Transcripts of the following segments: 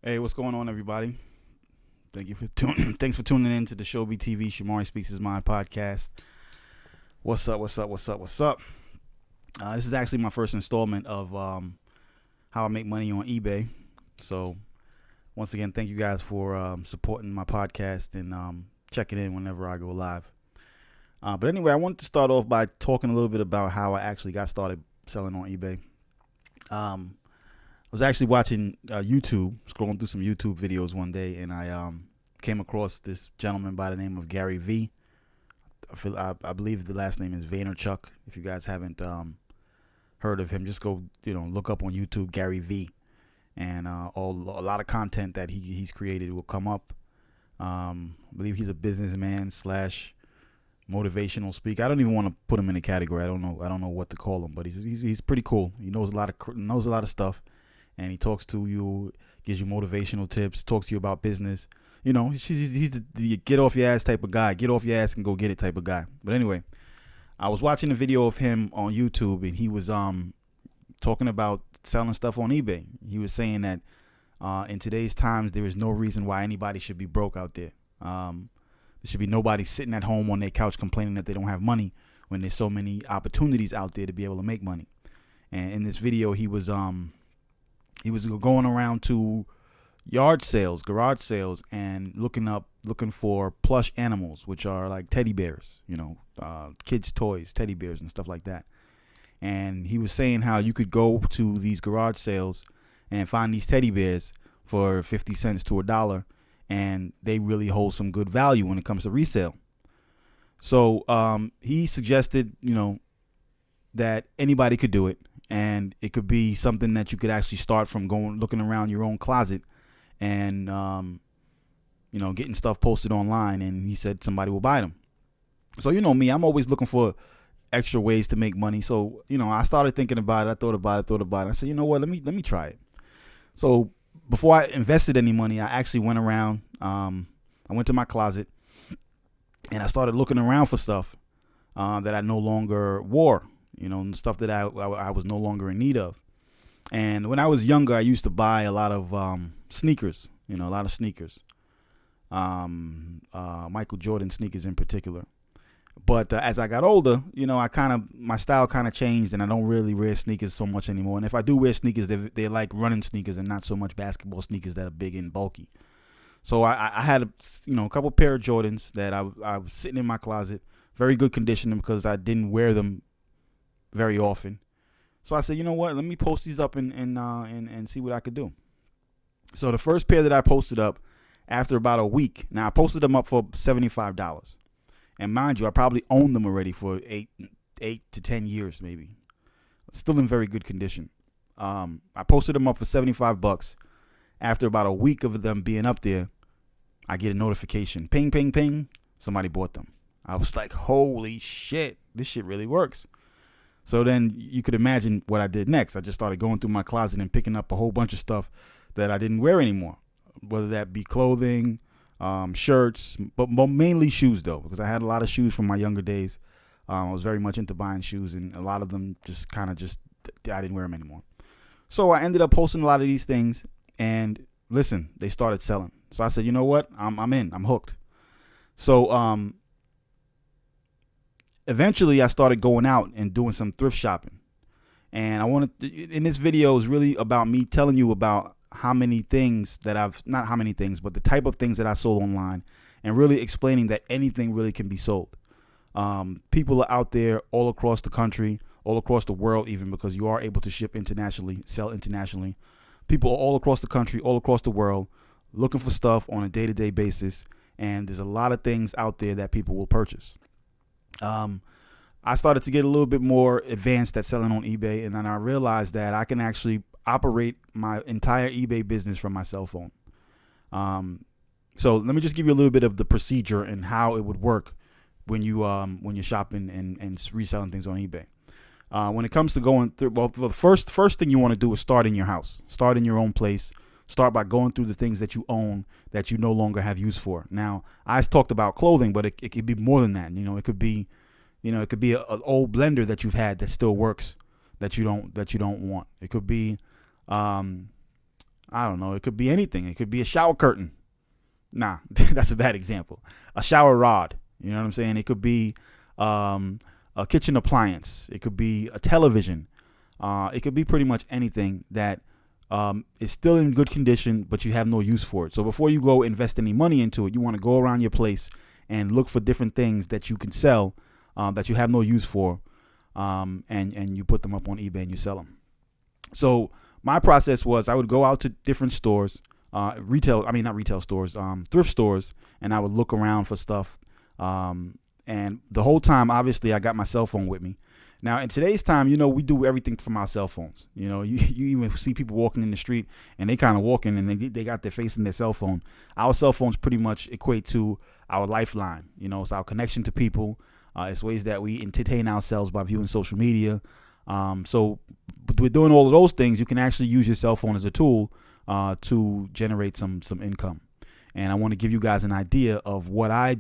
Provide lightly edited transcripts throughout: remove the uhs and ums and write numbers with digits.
Hey, what's going on, everybody? Thanks for tuning in to the Showby TV Shomari Speaks His Mind podcast. What's up? What's up? What's up? What's up? This is actually my first installment of how I make money on eBay. So, once again, thank you guys for supporting my podcast and checking in whenever I go live. But anyway, I wanted to start off by talking a little bit about how I actually got started selling on eBay. I was actually watching YouTube, scrolling through some YouTube videos one day, and I came across this gentleman by the name of Gary V. I believe the last name is Vaynerchuk. If you guys haven't heard of him, just go look up on YouTube Gary V, and a lot of content that he's created will come up. I believe he's a businessman / motivational speaker. I don't even want to put him in a category. I don't know what to call him, but he's pretty cool. He knows a lot of stuff. And he talks to you, gives you motivational tips, talks to you about business. He's the get off your ass type of guy. Get off your ass and go get it type of guy. But anyway, I was watching a video of him on YouTube, and he was talking about selling stuff on eBay. He was saying that in today's times, there is no reason why anybody should be broke out there. There should be nobody sitting at home on their couch complaining that they don't have money when there's so many opportunities out there to be able to make money. And in this video, he was going around to yard sales, garage sales, and looking for plush animals, which are like teddy bears, kids' toys, teddy bears, and stuff like that. And he was saying how you could go to these garage sales and find these teddy bears for 50 cents to $1, and they really hold some good value when it comes to resale. So he suggested, that anybody could do it. And it could be something that you could actually start from looking around your own closet and, getting stuff posted online. And he said somebody will buy them. So, me, I'm always looking for extra ways to make money. So, I started thinking about it. I thought about it. I said, you know what, let me try it. So before I invested any money, I actually went around. I went to my closet and I started looking around for stuff that I no longer wore. Stuff that I was no longer in need of. And when I was younger, I used to buy a lot of sneakers, Michael Jordan sneakers in particular. But as I got older, my style kind of changed, and I don't really wear sneakers so much anymore. And if I do wear sneakers, they're like running sneakers and not so much basketball sneakers that are big and bulky. So I had a couple pair of Jordans that I was sitting in my closet, very good condition because I didn't wear them very often. So I said, you know what, let me post these up and see what I could do. So the first pair that I posted up after about a week, now I posted them up for $75. And mind you, I probably owned them already for 8 to 10 years maybe. Still in very good condition. I posted them up for $75. After about a week of them being up there, I get a notification. Ping, ping, ping. Somebody bought them. I was like, holy shit, this shit really works. So then you could imagine what I did next. I just started going through my closet and picking up a whole bunch of stuff that I didn't wear anymore, whether that be clothing, shirts, but mainly shoes, though, because I had a lot of shoes from my younger days. I was very much into buying shoes, and a lot of them I didn't wear them anymore. So I ended up posting a lot of these things, and listen, they started selling. So I said, you know what? I'm in. I'm hooked. So eventually, I started going out and doing some thrift shopping. And in this video is really about me telling you about but the type of things that I sold online, and really explaining that anything really can be sold. People are out there all across the country, all across the world, even, because you are able to ship internationally, sell internationally. People are all across the country, all across the world, looking for stuff on a day-to-day basis. And there's a lot of things out there that people will purchase. I started to get a little bit more advanced at selling on eBay, and then I realized that I can actually operate my entire eBay business from my cell phone. So let me just give you a little bit of the procedure and how it would work when you're shopping and reselling things on eBay. When it comes to going through, the first thing you want to do is start in your house, start in your own place. Start by going through the things that you own that you no longer have use for. Now, I talked about clothing, but it could be more than that. It could be an old blender that you've had that still works that you don't want. It could be I don't know. It could be anything. It could be a shower curtain. Nah, that's a bad example. A shower rod. You know what I'm saying? It could be a kitchen appliance. It could be a television. It could be pretty much anything that is still in good condition, but you have no use for it. So before you go invest any money into it, you want to go around your place and look for different things that you can sell that you have no use for, and you put them up on eBay and you sell them. So my process was I would go out to different stores, not retail stores, thrift stores, and I would look around for stuff. And the whole time, obviously, I got my cell phone with me. Now, in today's time, we do everything from our cell phones. You even see people walking in the street and they kind of walking and they got their face in their cell phone. Our cell phones pretty much equate to our lifeline. It's our connection to people. It's ways that we entertain ourselves by viewing social media. So with doing all of those things, you can actually use your cell phone as a tool to generate some income. And I want to give you guys an idea of what I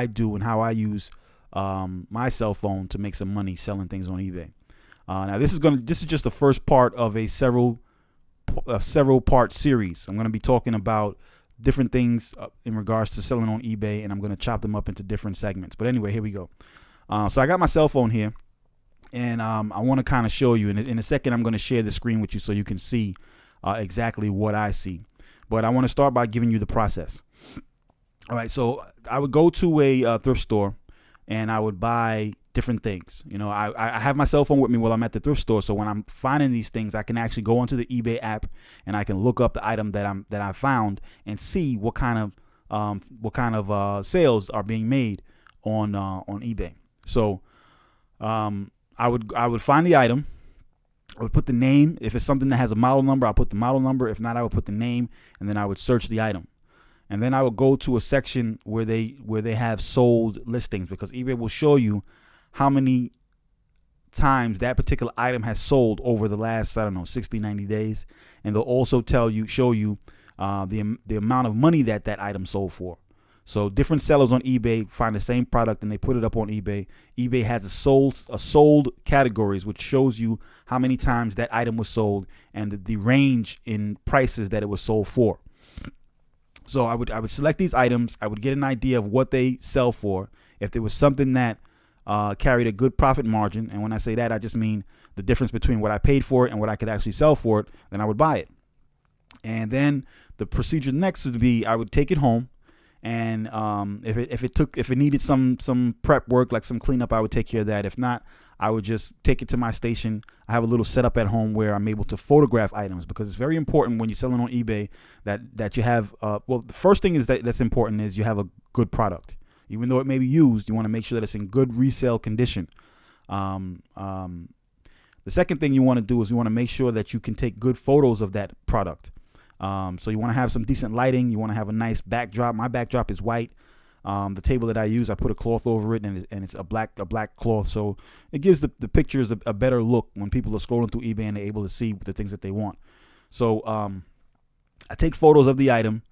do and how I use my cell phone to make some money selling things on eBay. Now this is just the first part of a several part series. I'm going to be talking about different things in regards to selling on eBay, and I'm going to chop them up into different segments. But anyway, here we go. So I got my cell phone here, and I want to kind of show you. And in a second, I'm going to share the screen with you so you can see exactly what I see. But I want to start by giving you the process. All right, so I would go to a thrift store and I would buy different things. I have my cell phone with me while I'm at the thrift store, so when I'm finding these things, I can actually go onto the eBay app and I can look up the item that I found and see what kind of sales are being made on eBay. So I would find the item. I would put the name. If it's something that has a model number, I'll put the model number. If not, I would put the name, and then I would search the item. And then I would go to a section where they have sold listings, because eBay will show you how many times that particular item has sold over the last, 60, 90 days. And they'll also show you the amount of money that item sold for. So different sellers on eBay find the same product and they put it up on eBay. eBay has a sold categories, which shows you how many times that item was sold and the range in prices that it was sold for. So I would select these items. I would get an idea of what they sell for. If there was something that carried a good profit margin, and when I say that, I just mean the difference between what I paid for it and what I could actually sell for it, then I would buy it. And then the procedure next would be I would take it home. And if it needed some prep work, like some cleanup, I would take care of that. If not, I would just take it to my station. I have a little setup at home where I'm able to photograph items, because it's very important when you're selling on eBay that you have. The first thing is that's important is you have a good product. Even though it may be used, you want to make sure that it's in good resale condition. The second thing you want to do is you want to make sure that you can take good photos of that product. So you want to have some decent lighting. You want to have a nice backdrop. My backdrop is white. The table that I use, I put a cloth over it, and it's a black cloth. So it gives the pictures a better look when people are scrolling through eBay and they're able to see the things that they want. So I take photos of the item.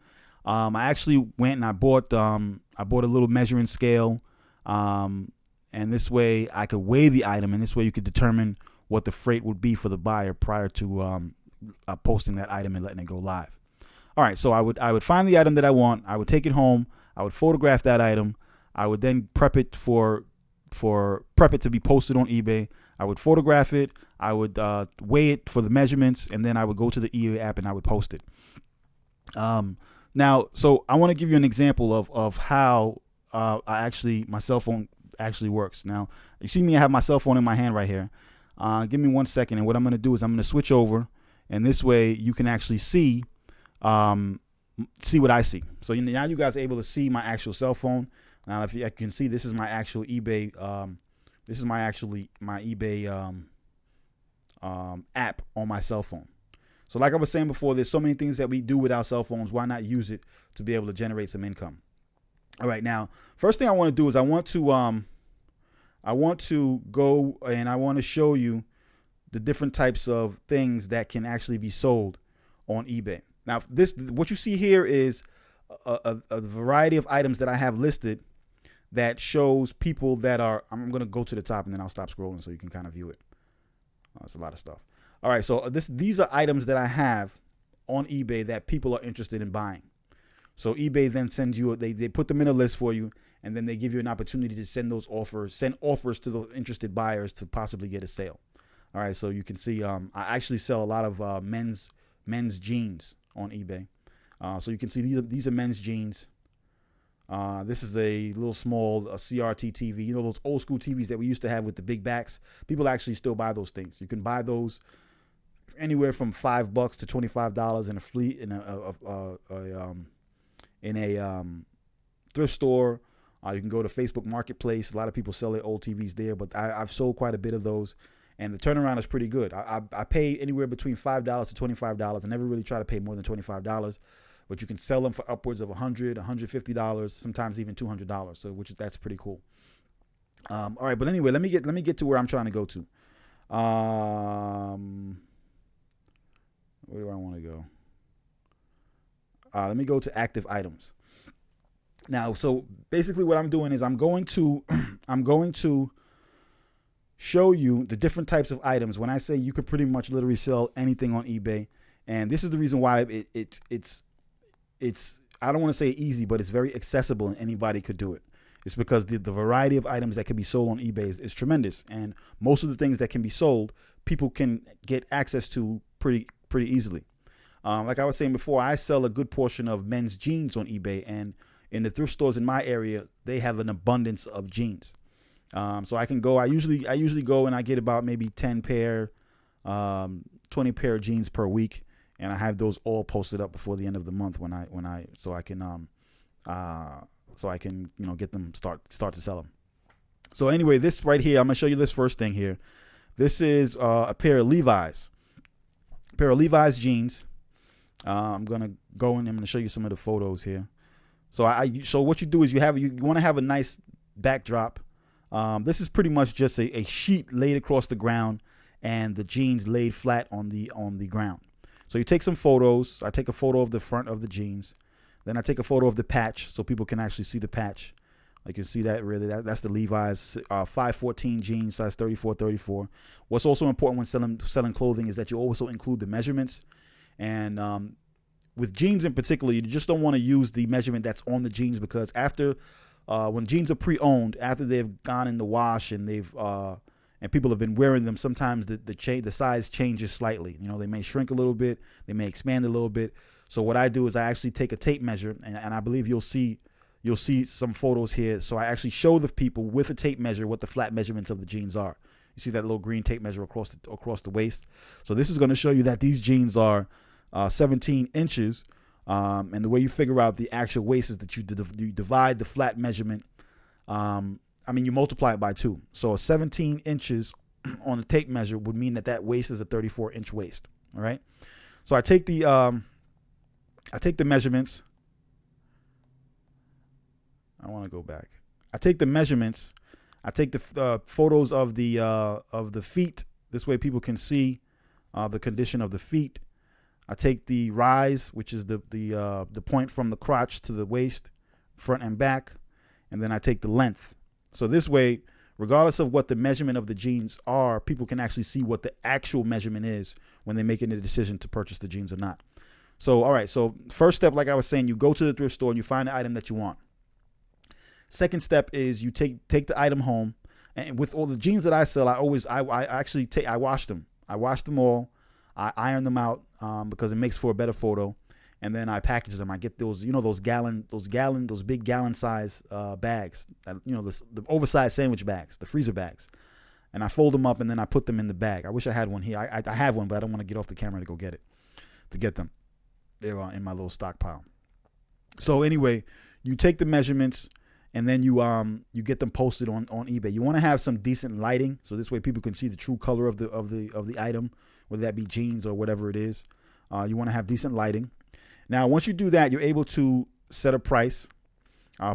I actually went and I bought a little measuring scale, and this way I could weigh the item, and this way you could determine what the freight would be for the buyer prior to posting that item and letting it go live. All right, so I would find the item that I want. I would take it home. I would photograph that item. I would then prep it to be posted on eBay. I would photograph it. I would weigh it for the measurements, and then I would go to the eBay app and I would post it. Now, so I want to give you an example of how my cell phone actually works. Now, you see me, I have my cell phone in my hand right here. Give me 1 second, and what I'm going to do is I'm going to switch over, and this way you can actually see what I see. So now you guys are able to see my actual cell phone. Now, if you can see, this is my actual eBay. This is my eBay app on my cell phone. So like I was saying before, there's so many things that we do with our cell phones. Why not use it to be able to generate some income? All right, now, first thing I want to do is I want to go and I want to show you the different types of things that can actually be sold on eBay. Now, what you see here is a variety of items that I have listed that shows people that are. I'm going to go to the top and then I'll stop scrolling so you can kind of view it. That's a lot of stuff. All right, so these are items that I have on eBay that people are interested in buying. So eBay then sends you, they put them in a list for you, and then they give you an opportunity to send offers to those interested buyers to possibly get a sale. All right, so you can see I actually sell a lot of men's jeans on eBay. So you can see these are men's jeans. This is a little small CRT TV. You know those old school TVs that we used to have with the big backs? People actually still buy those things. You can buy those anywhere from $5 to $25 in a fleet in a thrift store. You can go to Facebook Marketplace. A lot of people sell their old TVs there, but I've sold quite a bit of those, and the turnaround is pretty good. I pay anywhere between $5 to $25. I never really try to pay more than $25, but you can sell them for upwards of $100, $150, sometimes even $200. So that's pretty cool. All right, but anyway, let me get to where I'm trying to go to. Where do I want to go? Let me go to active items. Now, so basically what I'm doing is I'm going to show you the different types of items. When I say you could pretty much literally sell anything on eBay, and this is the reason why it's I don't want to say easy, but it's very accessible and anybody could do it. It's because the variety of items that can be sold on eBay is tremendous, and most of the things that can be sold, people can get access to pretty easily. Like I was saying before, I sell a good portion of men's jeans on eBay, and in the thrift stores in my area, they have an abundance of jeans. So I can go. I usually go and I get about maybe 10 pair, 20 pair of jeans per week, and I have those all posted up before the end of the month so I can get them start to sell them. So anyway, this right here, I'm gonna show you this first thing here. This is a pair of Levi's jeans. I'm gonna go and I'm gonna show you some of the photos here. So what you do is you want to have a nice backdrop. This is pretty much just a sheet laid across the ground and the jeans laid flat on the ground. So you take some photos. I take a photo of the front of the jeans. Then I take a photo of the patch so people can actually see the patch. Like you see that really, that's the Levi's 514 jeans, size 34. What's also important when selling clothing is that you also include the measurements. And with jeans in particular, you just don't want to use the measurement that's on the jeans, because when jeans are pre-owned, after they've gone in the wash and and people have been wearing them, sometimes the size changes slightly. You know, they may shrink a little bit, they may expand a little bit. So what I do is I actually take a tape measure, and I believe you'll see some photos here. So I actually show the people with a tape measure what the flat measurements of the jeans are. You see that little green tape measure across the waist. So this is going to show you that these jeans are 17 inches. And the way you figure out the actual waist is that you divide the flat measurement. You multiply it by 2. So 17 inches on the tape measure would mean that waist is a 34-inch waist. All right. So I take the measurements. I want to go back. I take the measurements. I take the photos of the feet. This way people can see the condition of the feet. I take the rise, which is the point from the crotch to the waist, front and back, and then I take the length. So this way, regardless of what the measurement of the jeans are, people can actually see what the actual measurement is when they're making the decision to purchase the jeans or not. So, all right. So first step, like I was saying, you go to the thrift store and you find the item that you want. Second step is you take the item home, and with all the jeans that I sell, I wash them. I wash them all. I iron them out because it makes for a better photo, and then I package them. I get those big gallon size bags, the oversized sandwich bags, the freezer bags, and I fold them up and then I put them in the bag. I wish I had one here. I have one, but I don't want to get off the camera to go get them. They're in my little stockpile. So anyway, you take the measurements and then you get them posted on eBay. You want to have some decent lighting, so this way people can see the true color of the item, whether that be jeans or whatever it is. You want to have decent lighting. Now, once you do that, you're able to set a price.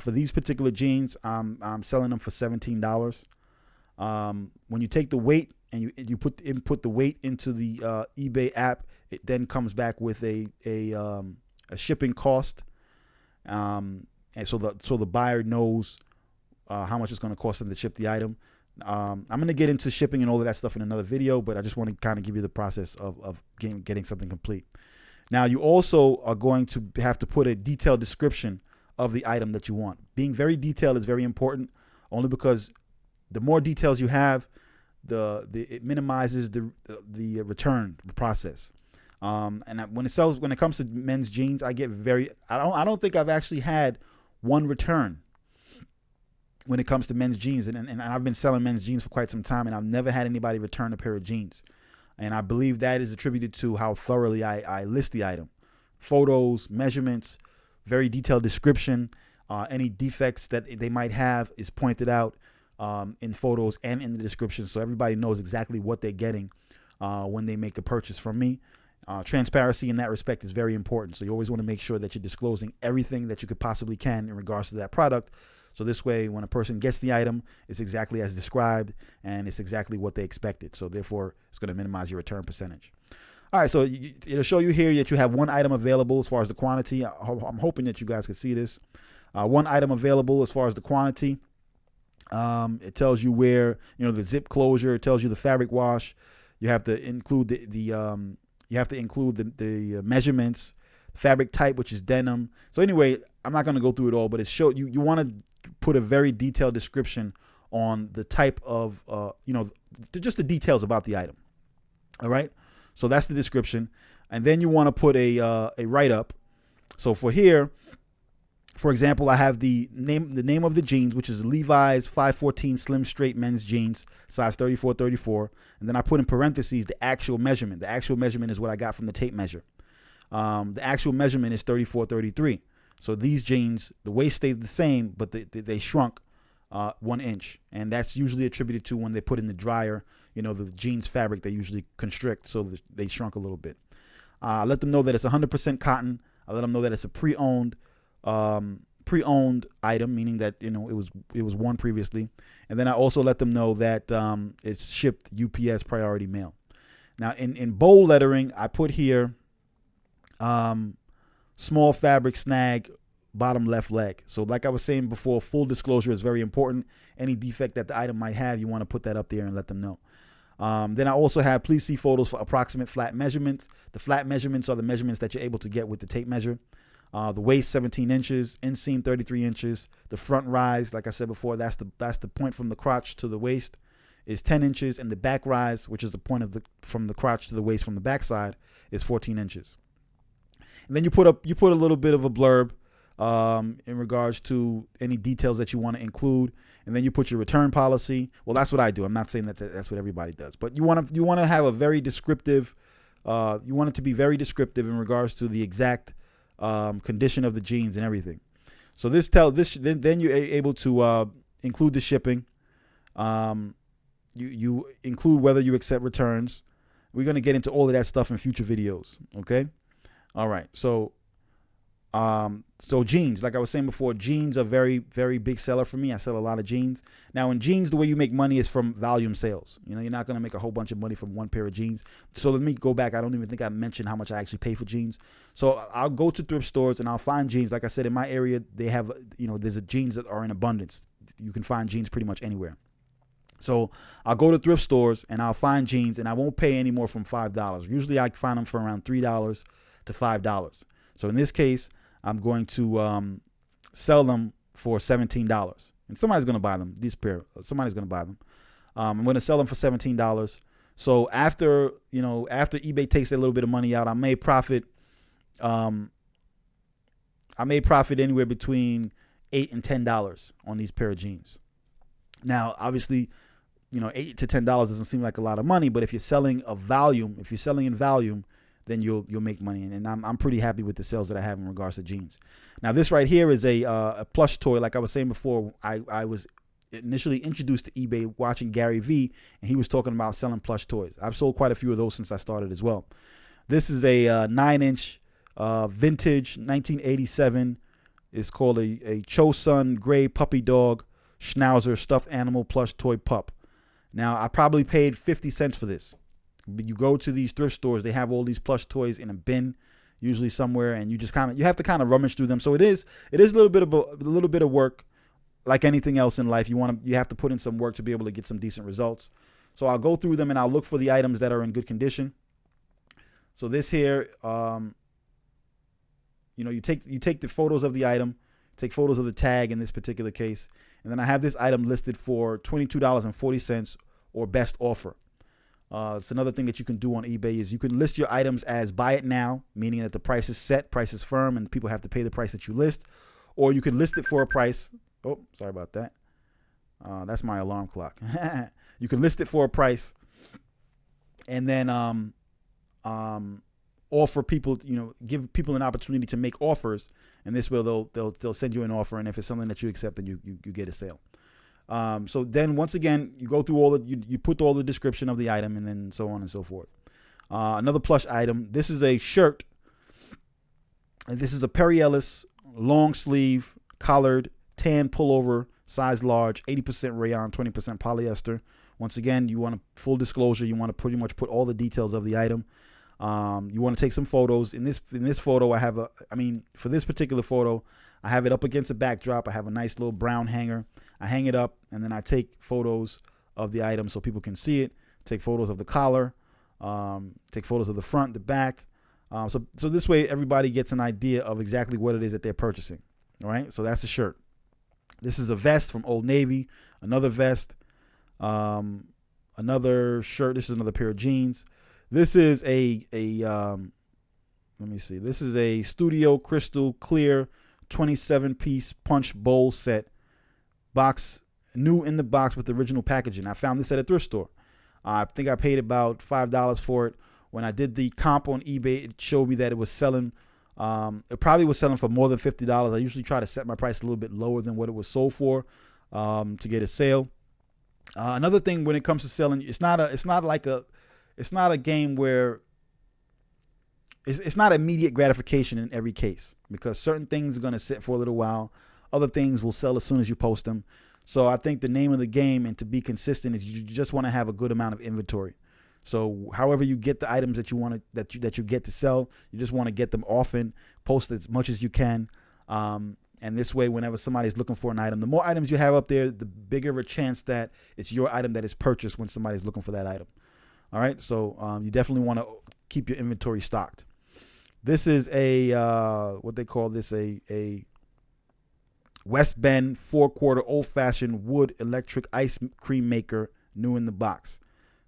For these particular jeans, I'm selling them for $17. When you take the weight and you input the weight into the eBay app, it then comes back with a shipping cost. And so the buyer knows how much it's going to cost them to ship the item. I'm going to get into shipping and all of that stuff in another video, but I just want to kind of give you the process of getting something complete. Now, you also are going to have to put a detailed description of the item that you want. Being very detailed is very important, only because the more details you have, it minimizes the return process. And when it comes to men's jeans, I don't think I've actually had one return when it comes to men's jeans. And I've been selling men's jeans for quite some time, and I've never had anybody return a pair of jeans. And I believe that is attributed to how thoroughly I list the item. Photos, measurements, very detailed description. Any defects that they might have is pointed out in photos and in the description, so everybody knows exactly what they're getting when they make a purchase from me. Transparency in that respect is very important. So you always want to make sure that you're disclosing everything that you could possibly can in regards to that product. So this way, when a person gets the item, it's exactly as described and it's exactly what they expected. So therefore, it's going to minimize your return percentage. All right, so it'll show you here that you have one item available as far as the quantity. I'm hoping that you guys can see this. One item available as far as the quantity. It tells you where, the zip closure. It tells you the fabric wash. You have to include the measurements, fabric type, which is denim. So anyway, I'm not going to go through it all, but it showed you want to put a very detailed description on the type of, just the details about the item. All right. So that's the description. And then you want to put a write-up. So for here, for example, I have the name of the jeans, which is Levi's 514 Slim Straight men's jeans, size 34-34. And then I put in parentheses the actual measurement. The actual measurement is what I got from the tape measure. The actual measurement is 34-33. So these jeans, the waist stayed the same, but they shrunk 1 inch. And that's usually attributed to when they put in the dryer, the jeans fabric, they usually constrict, so they shrunk a little bit. I let them know that it's 100% cotton. I let them know that it's a pre-owned item, meaning that it was worn previously. And then I also let them know that it's shipped UPS priority mail. Now in bold lettering, I put here small fabric snag, bottom left leg. So like I was saying before, full disclosure is very important. Any defect that the item might have, you want to put that up there and let them know. Then I also have, please see photos for approximate flat measurements. The flat measurements are the measurements that you're able to get with the tape measure. The waist 17 inches, inseam 33 inches. The front rise, like I said before, that's the point from the crotch to the waist, is 10 inches, and the back rise, which is the point from the crotch to the waist from the backside, is 14 inches. And then you put a little bit of a blurb in regards to any details that you want to include, and then you put your return policy. Well, that's what I do. I'm not saying that's what everybody does, but you want to have a very descriptive. You want it to be very descriptive in regards to the exact condition of the jeans and everything. So then you're able to include the shipping. You include whether you accept returns. We're going to get into all of that stuff in future videos. Okay. All right. So jeans, like I was saying before, jeans are very, very big seller for me. I sell a lot of jeans. Now in jeans, the way you make money is from volume sales. You're not going to make a whole bunch of money from one pair of jeans. So let me go back. I don't even think I mentioned how much I actually pay for jeans. So I'll go to thrift stores and I'll find jeans. Like I said, in my area, they have, there's jeans that are in abundance. You can find jeans pretty much anywhere. So I'll go to thrift stores and I'll find jeans, and I won't pay any more from $5. Usually I find them for around $3 to $5. So in this case, I'm going to sell them for $17, and somebody's going to buy them. Somebody's going to buy them. I'm going to sell them for $17. So after eBay takes a little bit of money out, I may profit. I may profit anywhere between $8 and $10 on these pair of jeans. Now, obviously, $8 to $10 doesn't seem like a lot of money, but if you're selling in volume, then you'll make money. And I'm pretty happy with the sales that I have in regards to jeans. Now, this right here is a plush toy. Like I was saying before, I was initially introduced to eBay watching Gary Vee, and he was talking about selling plush toys. I've sold quite a few of those since I started as well. This is a 9-inch vintage 1987. It's called a Chosun Gray Puppy Dog Schnauzer Stuffed Animal Plush Toy Pup. Now, I probably paid 50 cents for this. You go to these thrift stores, they have all these plush toys in a bin, usually somewhere, and you have to kind of rummage through them. So it is a little bit of work, like anything else in life. You have to put in some work to be able to get some decent results. So I'll go through them and I'll look for the items that are in good condition. So this here you take the photos of the item, take photos of the tag in this particular case, and then I have this item listed for $22.40 or best offer. It's another thing that you can do on eBay is you can list your items as buy it now, meaning that the price is set, price is firm, and people have to pay the price that you list, or you can list it for a price. Oh, sorry about that. That's my alarm clock. You can list it for a price, and then offer people, give people an opportunity to make offers, and this way they'll send you an offer, and if it's something that you accept, then you get a sale. So then once again, you go through you put all the description of the item, and then so on and so forth. Another plush item. This is a shirt. This is a Perry Ellis long sleeve collared tan pullover, size large, 80% rayon, 20% polyester. Once again, you want a full disclosure. You want to pretty much put all the details of the item. You want to take some photos. In this photo, for this particular photo, I have it up against a backdrop. I have a nice little brown hanger. I hang it up, and then I take photos of the item so people can see it. Take photos of the collar. Take photos of the front, the back. So this way, everybody gets an idea of exactly what it is that they're purchasing. All right. So that's the shirt. This is a vest from Old Navy. Another vest. Another shirt. This is another pair of jeans. This is let me see. This is a Studio Crystal Clear 27-piece punch bowl set. Box, new in the box with the original packaging. I found this at a thrift store. I think I paid about $5 for it. When I did the comp on eBay, it showed me that it was selling. It probably was selling for more than $50. I usually try to set my price a little bit lower than what it was sold for to get a sale. Another thing when it comes to selling, it's not a game where it's not immediate gratification in every case, because certain things are going to sit for a little while. Other things will sell as soon as you post them. So I think the name of the game, and to be consistent, is you just want to have a good amount of inventory. So however you get the items that you want that you get to sell, you just want to get them often, post as much as you can. And this way, whenever somebody's looking for an item, the more items you have up there, the bigger a chance that it's your item that is purchased when somebody's looking for that item. All right. So you definitely want to keep your inventory stocked. This is what they call this, a West Bend 4-quart old-fashioned wood electric ice cream maker, new in the box.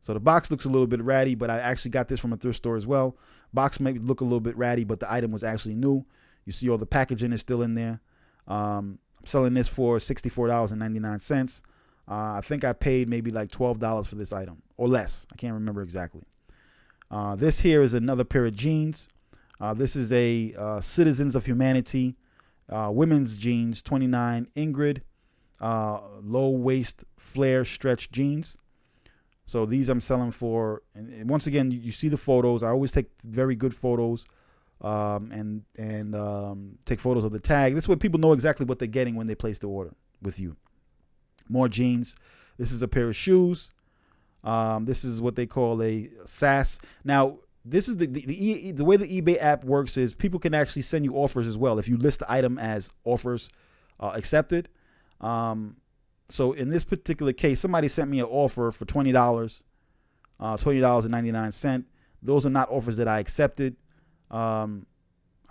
So the box looks a little bit ratty, but I actually got this from a thrift store as well. Box might look a little bit ratty, but the item was actually new. You see all the packaging is still in there. I'm selling this for $64.99. I think I paid maybe like $12 for this item or less. I can't remember exactly. This here is another pair of jeans. This is a Citizens of Humanity women's jeans, 29 Ingrid, low waist flare stretch jeans. So these I'm selling for, and once again, you see the photos. I always take very good photos, and take photos of the tag. This way people know exactly what they're getting when they place the order with you. More jeans. This is a pair of shoes. This is what they call a SAS. Now, this is the way the eBay app works is people can actually send you offers as well if you list the item as offers accepted. So in this particular case, somebody sent me an offer for $20, $20.99. Those are not offers that I accepted. I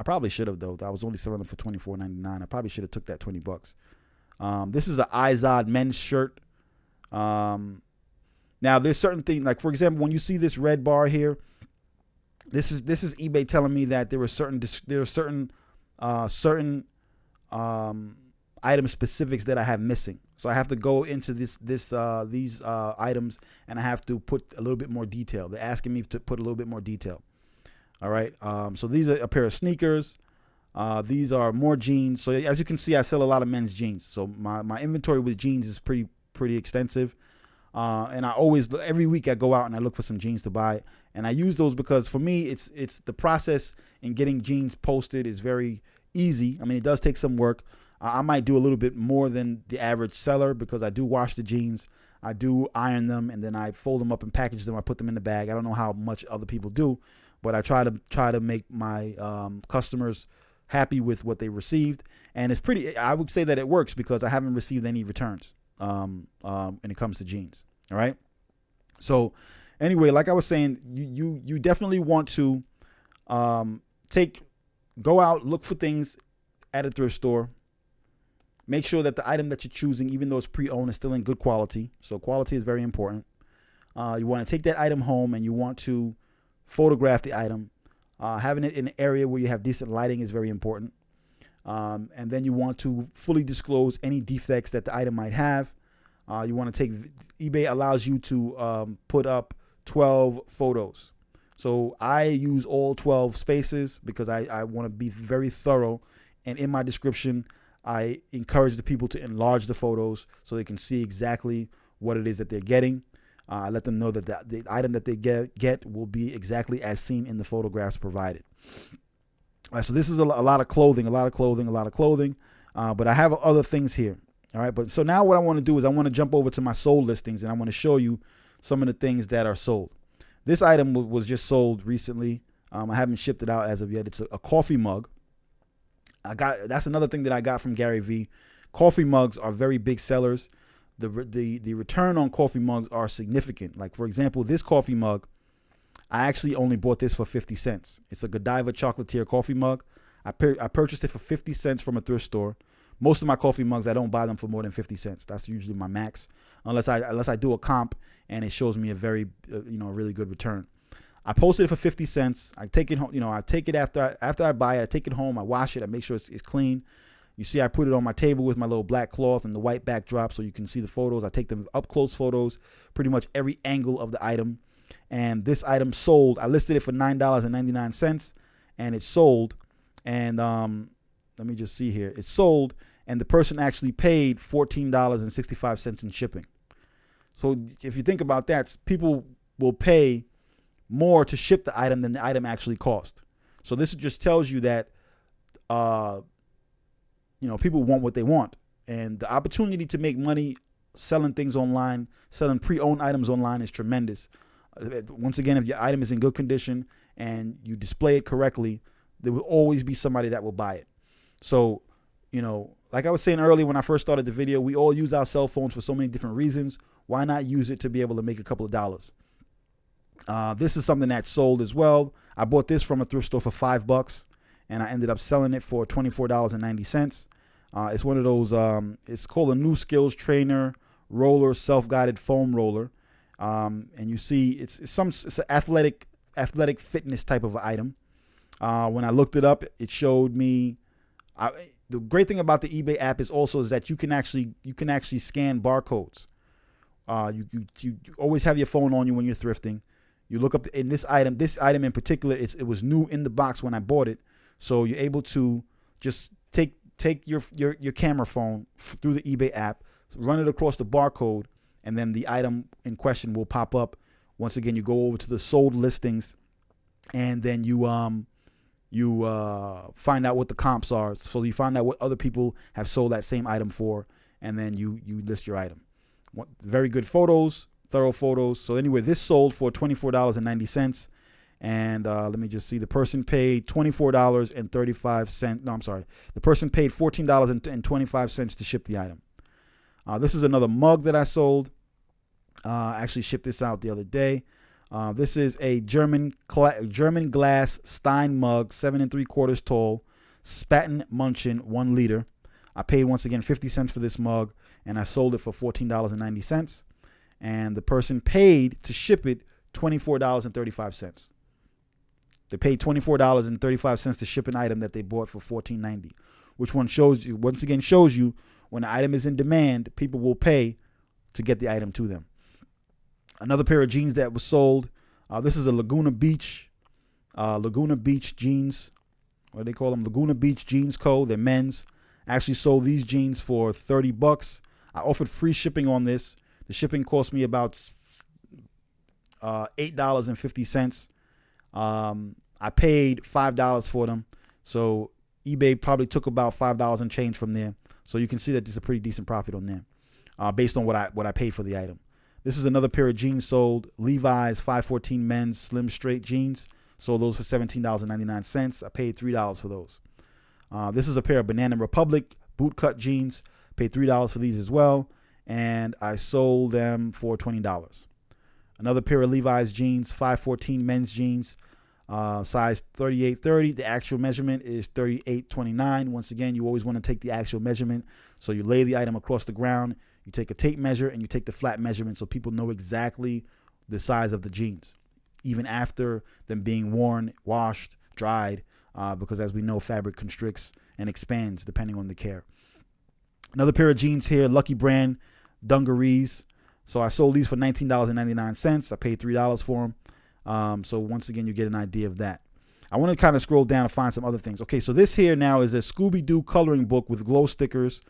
probably should have, though. I was only selling them for $24.99. I probably should have took that $20. This is an Izod men's shirt. Now there's certain things, like for example, when you see this red bar here, this is eBay telling me that there are certain item specifics that I have missing. So I have to go into these items, and I have to put a little bit more detail. They're asking me to put a little bit more detail. All right. So these are a pair of sneakers. These are more jeans. So as you can see, I sell a lot of men's jeans. So my inventory with jeans is pretty extensive. And I always, every week I go out and I look for some jeans to buy, and I use those because for me, it's the process in getting jeans posted is very easy. I mean, it does take some work. I might do a little bit more than the average seller because I do wash the jeans. I do iron them, and then I fold them up and package them. I put them in the bag. I don't know how much other people do, but I try to make my customers happy with what they received. And it's I would say that it works because I haven't received any returns when it comes to jeans. All right. So anyway, like I was saying, you definitely want to go out, look for things at a thrift store. Make sure that the item that you're choosing, even though it's pre-owned, is still in good quality. So quality is very important. You want to take that item home and you want to photograph the item. Having it in an area where you have decent lighting is very important. And then you want to fully disclose any defects that the item might have. You want to eBay allows you to put up 12 photos. So I use all 12 spaces because I want to be very thorough. And in my description, I encourage the people to enlarge the photos so they can see exactly what it is that they're getting. I let them know that the item that they get will be exactly as seen in the photographs provided. So this is a lot of clothing, but I have other things here. All right. But so now what I want to do is I want to jump over to my sold listings and I want to show you some of the things that are sold. This item was just sold recently. I haven't shipped it out as of yet. It's a coffee mug. That's another thing that I got from Gary V. Coffee mugs are very big sellers. The return on coffee mugs are significant. Like, for example, this coffee mug, I actually only bought this for 50 cents. It's a Godiva chocolatier coffee mug. I purchased it for 50 cents from a thrift store. Most of my coffee mugs, I don't buy them for more than 50 cents. That's usually my max, unless I do a comp and it shows me a very really good return. I posted it for 50 cents. I take it home. I take it after I buy it. I take it home. I wash it. I make sure it's clean. You see, I put it on my table with my little black cloth and the white backdrop so you can see the photos. I take them up close photos, pretty much every angle of the item. And this item sold. I listed it for $9.99 and it sold. And let me just see here. It sold and the person actually paid $14.65 in shipping. So if you think about that, people will pay more to ship the item than the item actually cost. So this just tells you that people want what they want, and the opportunity to make money selling things online, selling pre-owned items online is tremendous. Once again, if your item is in good condition and you display it correctly, there will always be somebody that will buy it. So, like I was saying earlier when I first started the video, we all use our cell phones for so many different reasons. Why not use it to be able to make a couple of dollars? This is something that sold as well. I bought this from a thrift store for $5 and I ended up selling it for $24.90. It's one of those, it's called a New Skills Trainer Roller Self-Guided Foam Roller. And you see it's an athletic fitness type of item. When I looked it up, it showed me, the great thing about the eBay app is that you can actually scan barcodes. You always have your phone on you when you're thrifting. You look up in this item in particular, it was new in the box when I bought it. So you're able to just take your camera phone through the eBay app, run it across the barcode, and then the item in question will pop up. Once again, you go over to the sold listings, and then you find out what the comps are. So you find out what other people have sold that same item for, and then you list your item. Very good photos, thorough photos. So anyway, this sold for $24.90. And let me just see. The person paid $24.35. No, I'm sorry. The person paid $14.25 to ship the item. This is another mug that I sold. I actually shipped this out the other day. This is a German glass Stein mug, 7 3/4 tall, Spaten Munchen, 1 liter. I paid once again 50 cents for this mug, and I sold it for $14.90. And the person paid to ship it $24.35. They paid $24.35 to ship an item that they bought for $14.90, which shows you when the item is in demand, people will pay to get the item to them. Another pair of jeans that was sold. This is a Laguna Beach jeans. What do they call them? Laguna Beach Jeans Co. They're men's. I actually sold these jeans for $30. I offered free shipping on this. The shipping cost me about $8.50. I paid $5 for them. So eBay probably took about $5 and change from there. So you can see that there's a pretty decent profit on there, based on what I paid for the item. This is another pair of jeans sold. Levi's 514 men's slim straight jeans. Sold those for $17.99. I paid $3 for those. This is a pair of Banana Republic bootcut jeans. Paid $3 for these as well. And I sold them for $20. Another pair of Levi's jeans, 514 men's jeans. size 38-30. The actual measurement is 38-29. Once again, you always want to take the actual measurement. So you lay the item across the ground, you take a tape measure, and you take the flat measurement so people know exactly the size of the jeans, even after them being worn, washed, dried, because as we know, fabric constricts and expands depending on the care. Another pair of jeans here, Lucky Brand dungarees. So I sold these for $19.99. I paid $3 for them. So once again, you get an idea of that. I want to kind of scroll down and find some other things. Okay, so this here now is a Scooby-Doo coloring book with glow stickers.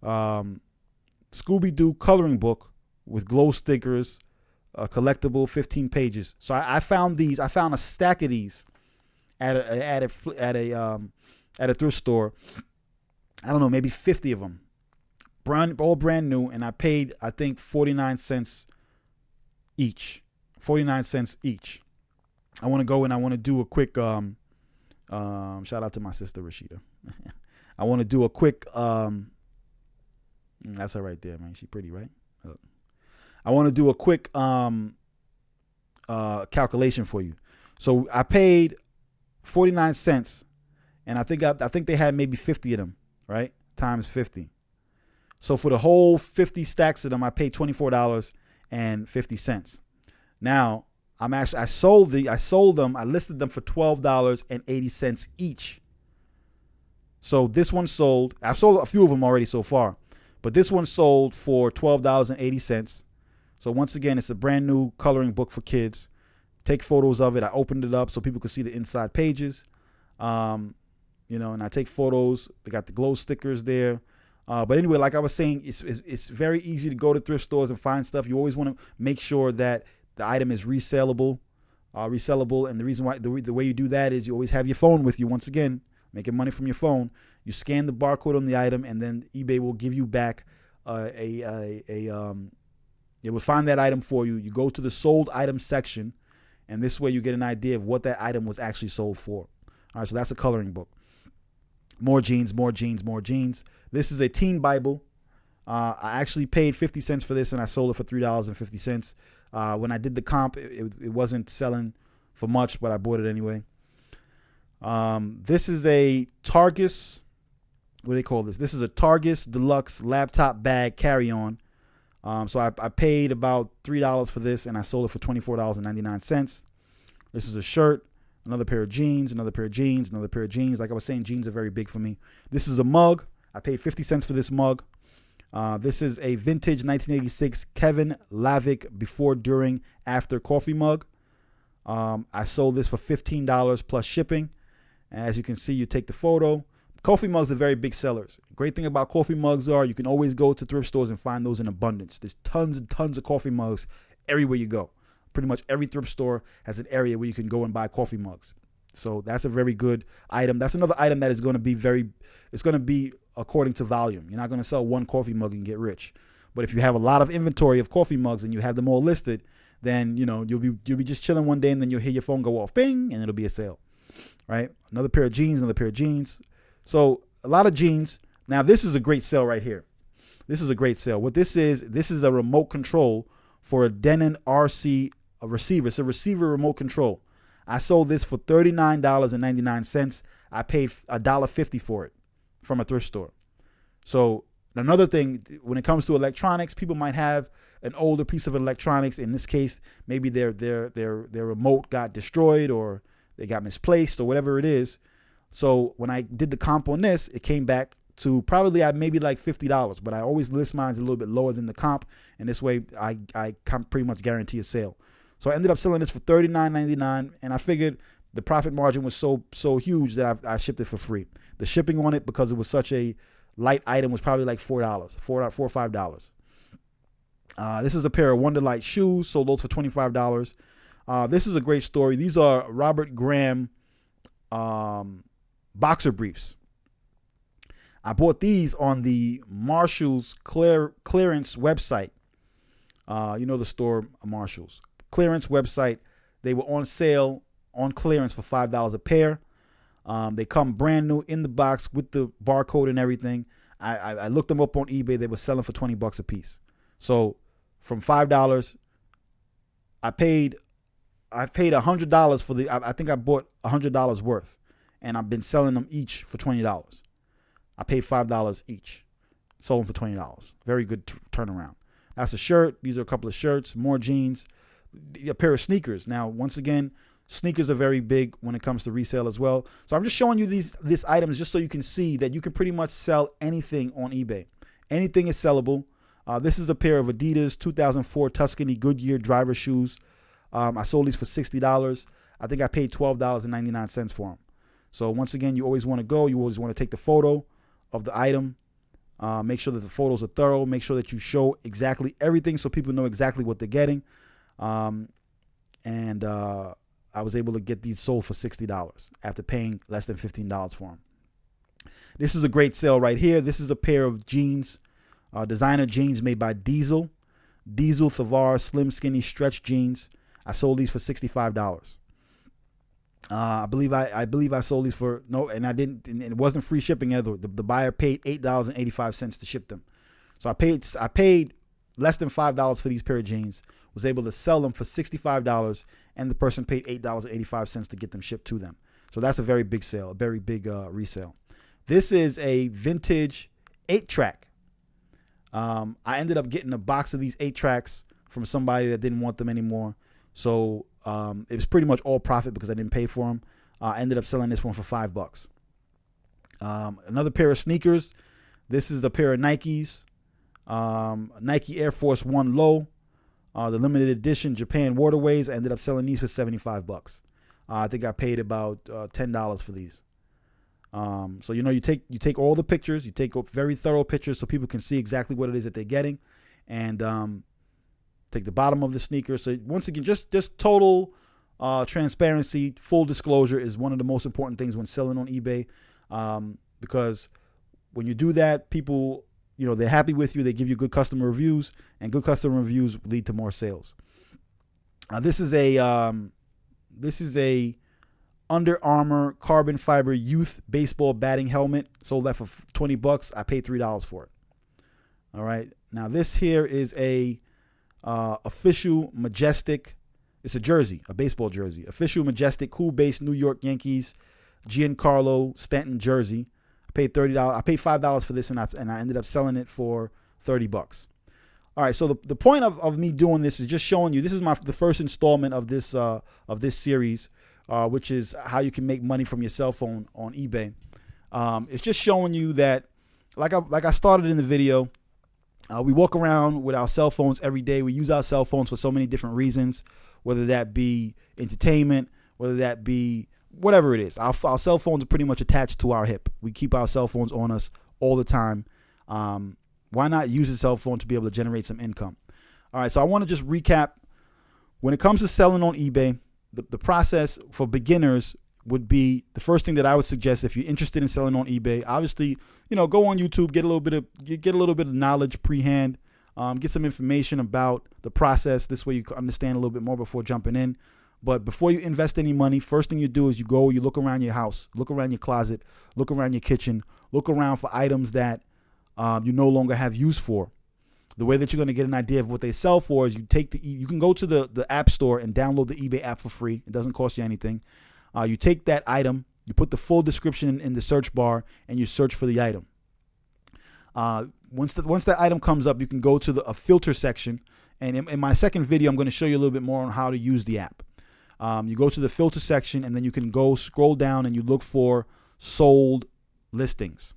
Scooby-Doo coloring book with glow stickers, collectible, 15 pages. So I found these. I found a stack of these at a thrift store. I don't know, maybe 50 of them, all brand new, and I paid, I think, 49 cents each. 49 cents each. I want to go and I want to do a quick shout out to my sister Rashida. I want to do a quick that's her right there, man. She pretty, right? I want to do a quick calculation for you. So I paid 49 cents, and I think they had maybe 50 of them, right? Times 50. So for the whole 50 stacks of them, I paid $24.50. Now, I sold them. I listed them for $12.80 each. So this one sold. I've sold a few of them already so far, but this one sold for $12.80. So once again, it's a brand new coloring book for kids. Take photos of it. I opened it up so people could see the inside pages. And I take photos. They got the glow stickers there. But anyway, like I was saying, it's very easy to go to thrift stores and find stuff. You always want to make sure that the item is resellable. And the reason why, the way you do that is you always have your phone with you. Once again, making money from your phone. You scan the barcode on the item, and then eBay will give you back it will find that item for you. You go to the sold item section, and this way you get an idea of what that item was actually sold for. All right, so that's a coloring book. More jeans. This is a teen Bible. I actually paid 50 cents for this, and I sold it for $3.50. When I did the comp, it wasn't selling for much, but I bought it anyway. This is a Targus. What do they call this? This is a Targus Deluxe laptop bag carry-on. So I paid about $3 for this, and I sold it for $24.99. This is a shirt, another pair of jeans, another pair of jeans, another pair of jeans. Like I was saying, jeans are very big for me. This is a mug. I paid 50 cents for this mug. This is a vintage 1986 Kevin Lavick before, during, after coffee mug. I sold this for $15 plus shipping. As you can see, you take the photo. Coffee mugs are very big sellers. Great thing about coffee mugs are you can always go to thrift stores and find those in abundance. There's tons and tons of coffee mugs everywhere you go. Pretty much every thrift store has an area where you can go and buy coffee mugs. So that's a very good item. That's another item that is going to be it's going to be according to volume. You're not going to sell one coffee mug and get rich. But if you have a lot of inventory of coffee mugs and you have them all listed, then you'll be just chilling one day and then you'll hear your phone go off, bing, and it'll be a sale. Right? Another pair of jeans, another pair of jeans. So a lot of jeans. Now this is a great sale right here. This is a great sale. What this is a remote control for a Denon RC receiver. It's a receiver remote control. I sold this for $39.99. I paid $1.50 for it from a thrift store. So another thing, when it comes to electronics, people might have an older piece of electronics. In this case, maybe their remote got destroyed or they got misplaced or whatever it is. So when I did the comp on this, it came back to probably maybe like $50, but I always list mine a little bit lower than the comp, and this way I pretty much guarantee a sale. So I ended up selling this for $39.99, and I figured the profit margin was so huge that I shipped it for free. The shipping on it, because it was such a light item, was probably like $4 or $5. This is a pair of Wonderlight shoes, sold those for $25. This is a great story. These are Robert Graham boxer briefs. I bought these on the Marshall's clearance website. The store Marshall's clearance website. They were on sale on clearance for $5 a pair. They come brand new in the box with the barcode and everything. I looked them up on eBay. They were selling for $20 a piece. So from $5, I paid I paid $100 for the. I think I bought $100 worth, and I've been selling them each for $20. I paid $5 each, sold them for $20. Very good turnaround. That's a shirt. These are a couple of shirts, more jeans, a pair of sneakers. Now, once again, sneakers are very big when it comes to resale as well. So I'm just showing you these items just so you can see that you can pretty much sell anything on eBay. Anything is sellable. This is a pair of Adidas 2004 Tuscany Goodyear driver shoes. I sold these for $60. I think I paid $12.99 for them. So once again, you always want to go. You always want to take the photo of the item. Make sure that the photos are thorough. Make sure that you show exactly everything so people know exactly what they're getting. I was able to get these sold for $60 after paying less than $15 for them. This is a great sale right here. This is a pair of jeans, designer jeans made by Diesel Thavar Slim Skinny Stretch Jeans. I sold these for $65. I believe I sold these for and I didn't. And it wasn't free shipping either. The buyer paid $8.85 to ship them. So I paid less than $5 for these pair of jeans. Was able to sell them for $65, and the person paid $8.85 to get them shipped to them. So that's a very big sale, a very big resale. This is a vintage 8-track. I ended up getting a box of these 8-tracks from somebody that didn't want them anymore. So it was pretty much all profit because I didn't pay for them. I ended up selling this one for $5. Another pair of sneakers. This is the pair of Nikes. Nike Air Force One Low. The limited edition Japan Waterways. I ended up selling these for $75. I think I paid about $10 for these. So you take all the pictures, you take very thorough pictures so people can see exactly what it is that they're getting, and take the bottom of the sneaker. So once again, just total transparency, full disclosure is one of the most important things when selling on eBay, because when you do that, people, they're happy with you. They give you good customer reviews, and good customer reviews lead to more sales. This is a Under Armour carbon fiber youth baseball batting helmet. Sold that for $20. I paid $3 for it. All right. Now this here is a official Majestic. It's a jersey, a baseball jersey. Official Majestic Cool Base New York Yankees Giancarlo Stanton jersey. I paid $30. I paid $5 for this, and I ended up selling it for $30. All right. So the point of me doing this is just showing you. This is the first installment of this series. Which is how you can make money from your cell phone on eBay. It's just showing you that, like I started in the video, we walk around with our cell phones every day. We use our cell phones for so many different reasons, whether that be entertainment, whether that be whatever it is. Our cell phones are pretty much attached to our hip. We keep our cell phones on us all the time. Why not use a cell phone to be able to generate some income? All right, so I want to just recap. When it comes to selling on eBay, the process for beginners would be the first thing that I would suggest if you're interested in selling on eBay. Obviously, go on YouTube, get a little bit of knowledge pre-hand, get some information about the process. This way you can understand a little bit more before jumping in. But before you invest any money, first thing you do is you look around your house, look around your closet, look around your kitchen, look around for items that you no longer have use for. The way that you're going to get an idea of what they sell for is you can go to the app store and download the eBay app for free. It doesn't cost you anything. You take that item, you put the full description in the search bar, and you search for the item. Once that item comes up, you can go to a filter section. And in my second video, I'm going to show you a little bit more on how to use the app. You go to the filter section, and then you can go scroll down and you look for sold listings.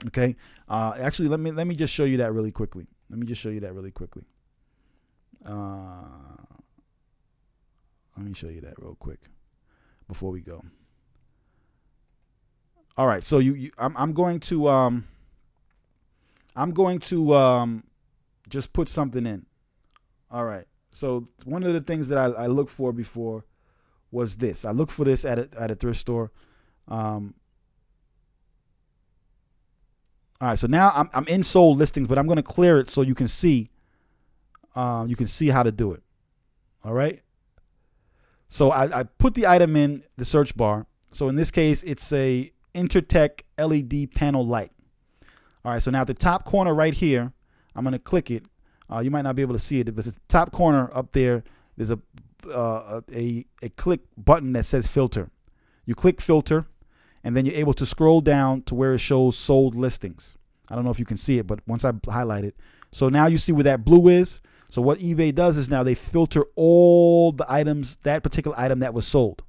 Okay. Actually, let me just show you that really quickly. Let me show you that real quick before we go. All right, so I'm going to just put something in. All right. So one of the things that I looked for before was this. I looked for this at a thrift store. All right, so now I'm in sold listings, but I'm going to clear it so you can see how to do it. All right. So I put the item in the search bar. So in this case, it's a Intertech LED panel light. All right. So now at the top corner right here, I'm going to click it. You might not be able to see it, but it's the top corner up there. There's a a click button that says filter. You click filter, and then you're able to scroll down to where it shows sold listings. I don't know if you can see it, but once I highlight it. So now you see where that blue is. So what eBay does is now they filter all the items, that particular item that was sold.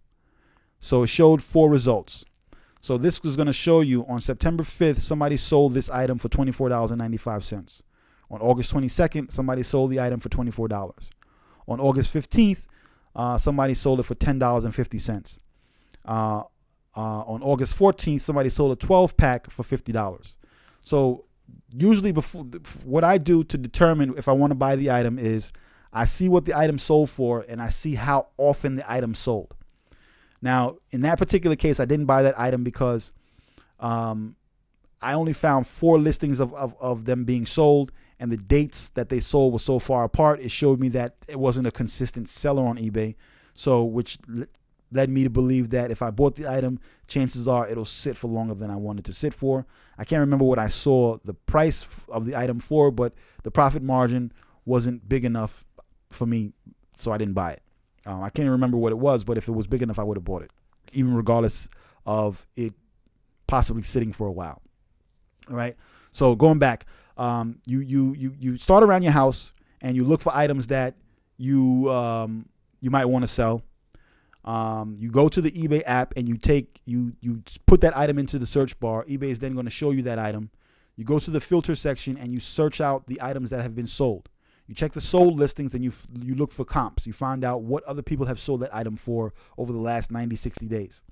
So it showed 4 results. So this was going to show you on September 5th, somebody sold this item for $24.95. On August 22nd, somebody sold the item for $24. On August 15th, somebody sold it for $10.50. On August 14th, somebody sold a 12-pack for $50. So usually what I do to determine if I want to buy the item is I see what the item sold for and I see how often the item sold. Now, in that particular case, I didn't buy that item because I only found 4 listings of them being sold, and the dates that they sold were so far apart, it showed me that it wasn't a consistent seller on eBay. So which led me to believe that if I bought the item, chances are it'll sit for longer than I wanted to sit for. I can't remember what I saw the price of the item for, but the profit margin wasn't big enough for me, so I didn't buy it. I can't remember what it was, but if it was big enough, I would have bought it, even regardless of it possibly sitting for a while. All right. So going back, you start around your house and you look for items that you might want to sell. You go to the eBay app and you put that item into the search bar. eBay is then going to show you that item. You go to the filter section and you search out the items that have been sold. You check the sold listings and you look for comps. You find out what other people have sold that item for over the last 90, 60 days.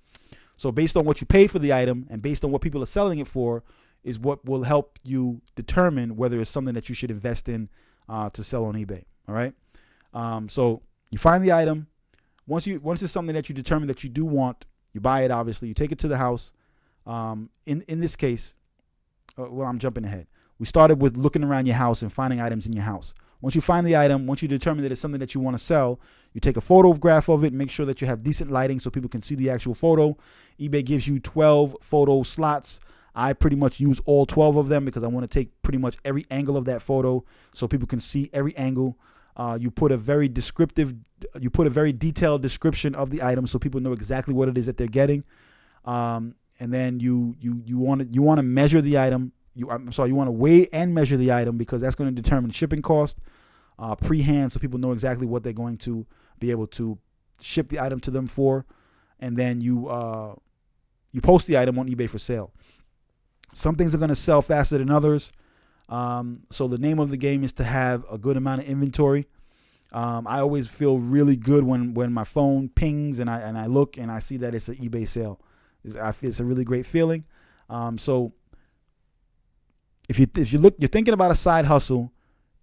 So based on what you pay for the item and based on what people are selling it for is what will help you determine whether it's something that you should invest in to sell on eBay. All right. So you find the item. Once it's something that you determine that you do want, you buy it. Obviously, you take it to the house. In this case, well, I'm jumping ahead. We started with looking around your house and finding items in your house. Once you find the item, once you determine that it's something that you want to sell, you take a photograph of it, make sure that you have decent lighting so people can see the actual photo. eBay gives you 12 photo slots. I pretty much use all 12 of them because I want to take pretty much every angle of that photo so people can see every angle. You put a very detailed description of the item so people know exactly what it is that they're getting. And then you want to measure the item. You want to weigh and measure the item because that's going to determine shipping cost pre-hand so people know exactly what they're going to be able to ship the item to them for. And then you post the item on eBay for sale. Some things are going to sell faster than others. So the name of the game is to have a good amount of inventory. I always feel really good when my phone pings and I look and I see that it's an eBay sale. It's a really great feeling. So if you're thinking about a side hustle,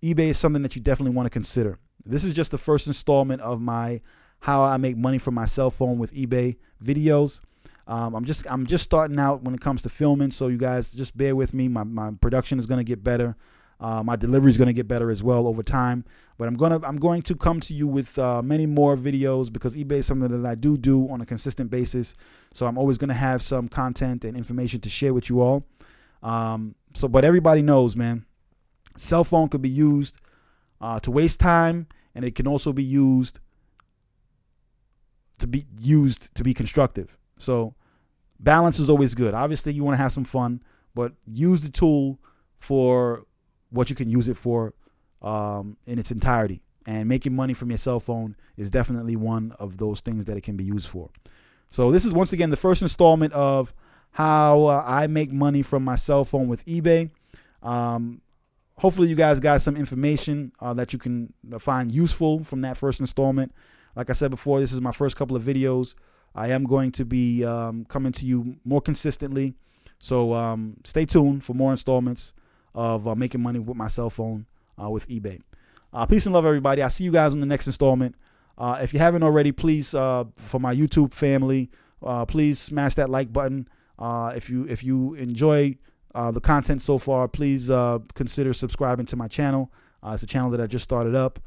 eBay is something that you definitely want to consider. This is just the first installment of my how I make money from my cell phone with eBay videos. I'm just starting out when it comes to filming, so you guys just bear with me. My production is going to get better. My delivery is going to get better as well over time. But I'm going to come to you with many more videos because eBay is something that I do on a consistent basis. So I'm always going to have some content and information to share with you all. But everybody knows, man, cell phone could be used to waste time, and it can also be used to be constructive. So balance is always good. Obviously, you want to have some fun, but use the tool for what you can use it for in its entirety. And making money from your cell phone is definitely one of those things that it can be used for. So this is, once again, the first installment of how I make money from my cell phone with eBay. Hopefully you guys got some information that you can find useful from that first installment. Like I said before, this is my first couple of videos. I am going to be coming to you more consistently. So stay tuned for more installments of making money with my cell phone with eBay. Peace and love, everybody. I'll see you guys on the next installment. If you haven't already, please, for my YouTube family, please smash that like button. If you enjoy the content so far, please consider subscribing to my channel. It's a channel that I just started up.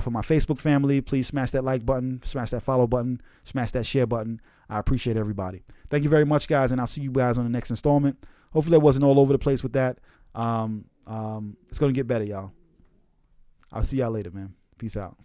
For my Facebook family, please smash that like button, smash that follow button, smash that share button. I appreciate everybody. Thank you very much, guys, and I'll see you guys on the next installment. Hopefully I wasn't all over the place with that. It's going to get better, y'all. I'll see y'all later, man. Peace out.